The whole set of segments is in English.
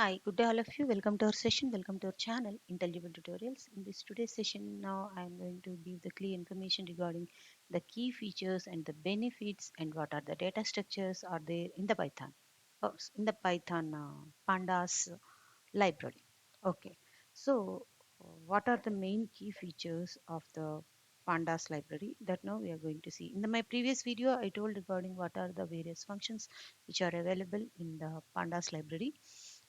Hi, good day all of you. Welcome to our session. Welcome to our channel, Intelligible Tutorials. In this today's session, now I am going to give the clear information regarding the key features and the benefits and what are the data structures are there in the Python, in the Python Pandas library. Okay, so what are the main key features of the Pandas library that now we are going to see. In my previous video, I told regarding what are the various functions which are available in the Pandas library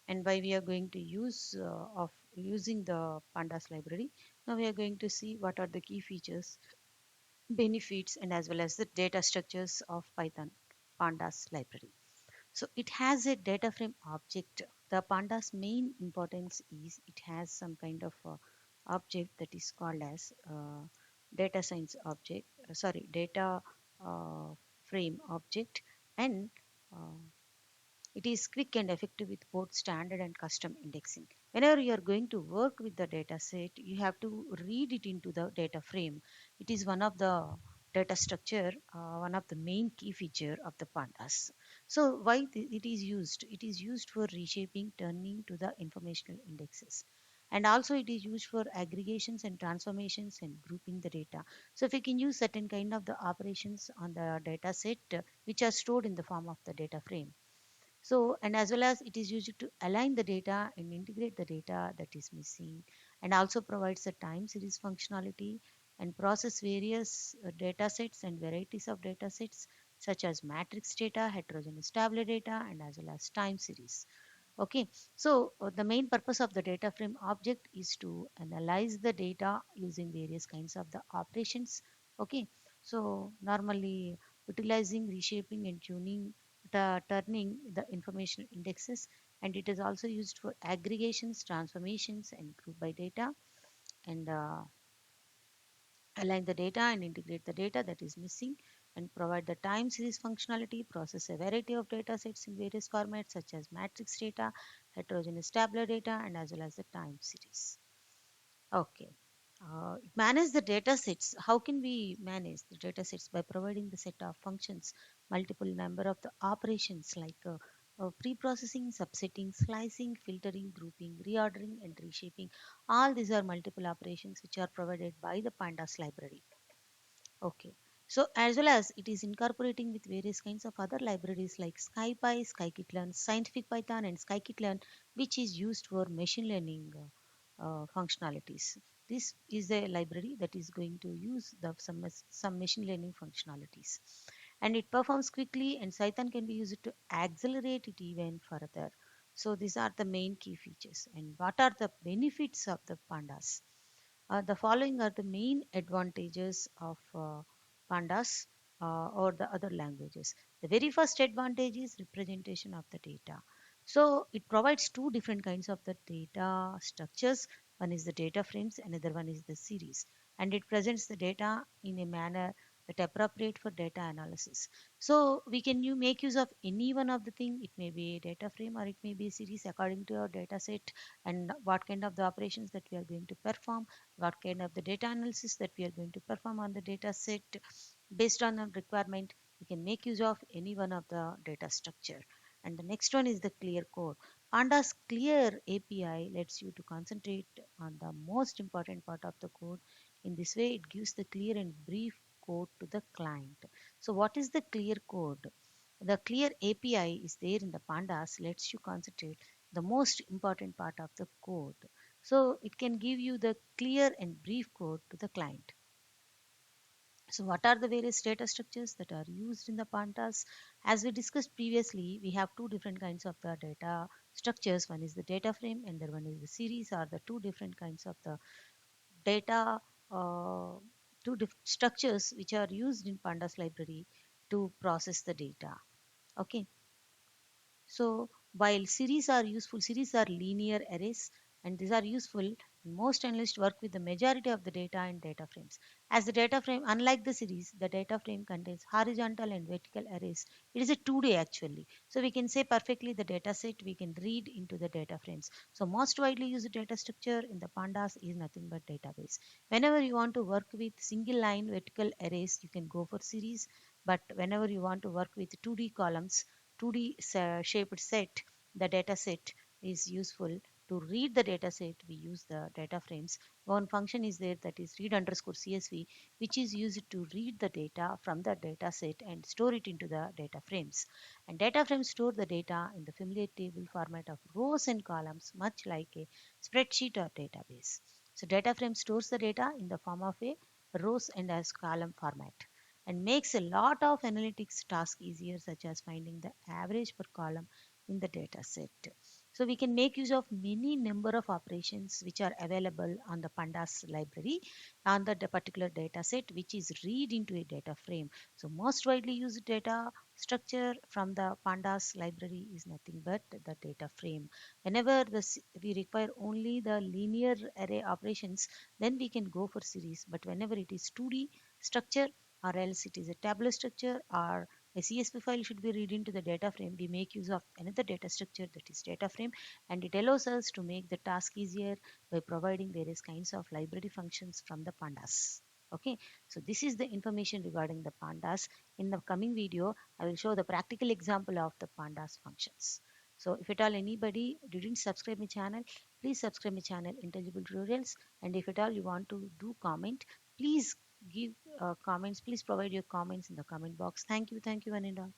and why we are going to use of using the Pandas library. Now we are going to see what are the key features, benefits, and as well as the data structures of Python Pandas library. So it has a data frame object. The Pandas main importance is it has some kind of object that is called as data science object, sorry, data uh, frame object, and uh, it is quick and effective with both standard and custom indexing. Whenever you are going to work with the data set, you have to read it into the data frame. It is one of the data structure, one of the main key feature of the pandas. So why it is used? It is used for reshaping, turning to the informational indexes. And also it is used for aggregations and transformations and grouping the data. So if we can use certain kind of the operations on the data set which are stored in the form of the data frame, so, and as well as it is used to align the data and integrate the data that is missing, and also provides a time series functionality and process various data sets and varieties of data sets such as matrix data, heterogeneous tabular data, and as well as time series. Okay, so the main purpose of the data frame object is to analyze the data using various kinds of the operations. Okay, so normally utilizing, reshaping, and tuning, turning the information indexes, and it is also used for aggregations, transformations, and group by data, and align the data and integrate the data that is missing, and provide the time series functionality, process a variety of data sets in various formats such as matrix data, heterogeneous tabular data, and as well as the time series. Okay. Manage the data sets. How can we manage the data sets? By providing the set of functions, multiple number of the operations like pre-processing, subsetting, slicing, filtering, grouping, reordering, and reshaping. All these are multiple operations which are provided by the pandas library. Okay. So as well as it is incorporating with various kinds of other libraries like SciPy, scikit-learn, Scientific Python, and scikit-learn, which is used for machine learning functionalities. This is a library that is going to use some machine learning functionalities, and it performs quickly. And Python can be used to accelerate it even further. So these are the main key features. And what are the benefits of the pandas? The following are the main advantages of pandas or the other languages. The very first advantage is representation of the data. So it provides two different kinds of the data structures. One is the data frames, another one is the series, and it presents the data in a manner that appropriate for data analysis. So we can you make use of any one of the thing. It may be a data frame or it may be a series according to our data set and what kind of the operations that we are going to perform, what kind of the data analysis that we are going to perform on the data set. Based on the requirement, we can make use of any one of the data structure. And the next one is the clear code. Pandas clear API lets you to concentrate on the most important part of the code. In this way, it gives the clear and brief code to the client. So what is the clear code? The clear API is there in the pandas lets you concentrate the most important part of the code. So it can give you the clear and brief code to the client. So what are the various data structures that are used in the pandas? As we discussed previously, we have two different kinds of the data structures. One is the data frame and the one is the series, are the two different kinds of the data, uh, structures which are used in pandas library to process the data. Okay, so while series are useful, series are linear arrays and these are useful. Most analysts work with the majority of the data in data frames. As the data frame, unlike the series, the data frame contains horizontal and vertical arrays. It is a 2D actually. So we can say perfectly the data set we can read into the data frames. So most widely used data structure in the pandas is nothing but database. Whenever you want to work with single line vertical arrays, you can go for series. But whenever you want to work with 2D columns, 2D shaped set, the data set, is useful to read the data set, we use the data frames. One function is there that is read underscore CSV, which is used to read the data from the data set and store it into the data frames. And data frames store the data in the familiar table format of rows and columns, much like a spreadsheet or database. So data frame stores the data in the form of a rows and as column format and makes a lot of analytics tasks easier, such as finding the average per column in the data set. So we can make use of many number of operations which are available on the pandas library on the particular data set, which is read into a data frame. So most widely used data structure from the pandas library is nothing but the data frame. Whenever we require only the linear array operations, then we can go for series. But whenever it is 2D structure, or else it is a tabular structure, or a CSV file should be read into the data frame, we make use of another data structure, that is data frame, and it allows us to make the task easier by providing various kinds of library functions from the pandas. Okay, so this is the information regarding the pandas. In the coming video, I will show the practical example of the pandas functions. So if at all anybody didn't subscribe my channel, please subscribe my channel Intelligible Tutorials. And if at all you want to do comment, please give comments. Please provide your comments in the comment box. Thank you, one and all.